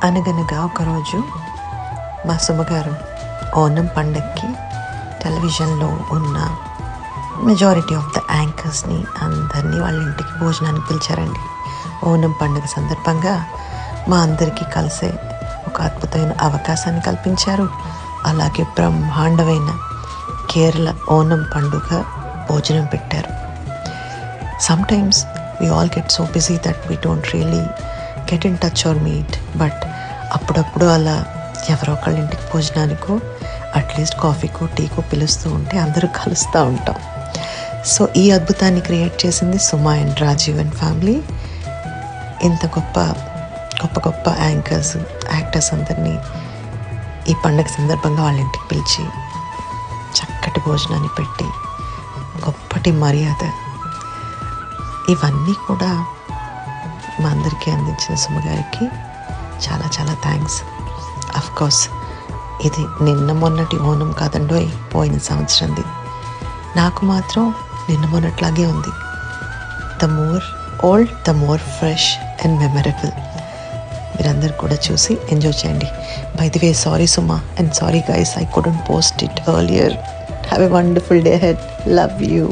అనగనగా ఒకరోజు మా సుమగారు ఓనం పండగకి టెలివిజన్లో ఉన్న మెజారిటీ ఆఫ్ ద యాంకర్స్ని అందరినీ వాళ్ళ ఇంటికి భోజనానికి పిలిచారండి. ఓనం పండుగ సందర్భంగా మా అందరికీ కలిసే ఒక అద్భుతమైన అవకాశాన్ని కల్పించారు. అలాగే బ్రహ్మాండమైన కేరళ ఓనం పండుగ భోజనం పెట్టారు. Sometimes we all get so busy that we don't really get in touch or meet, but అప్పుడప్పుడు అలా ఎవరో ఒకళ్ళ ఇంటికి భోజనానికో అట్లీస్ట్ కాఫీకో టీకో పిలుస్తూ ఉంటే అందరూ కలుస్తూ ఉంటాం. సో ఈ అద్భుతాన్ని క్రియేట్ చేసింది సుమా అండ్ రాజీవ్ అండ్ ఫ్యామిలీ. ఇంత గొప్ప గొప్ప గొప్ప యాంకర్స్ యాక్టర్స్ అందరినీ ఈ పండగ సందర్భంగా వాళ్ళ ఇంటికి పిలిచి చక్కటి భోజనాన్ని పెట్టి గొప్పటి మర్యాద ఇవన్నీ కూడా మా అందరికీ అందించిన సుమగారికి చాలా చాలా థ్యాంక్స్. అఫ్కోర్స్ ఇది నిన్న మొన్నటి ఓనం కాదండోయ్, పోయిన సంవత్సరంది. నాకు మాత్రం నిన్న మొన్నట్లాగే ఉంది. The more old the more fresh and memorable. మీరందరూ కూడా చూసి ఎంజాయ్ చేయండి. By the way, sorry Suma and sorry guys, I couldn't post it earlier. Have a wonderful day ahead. Love you.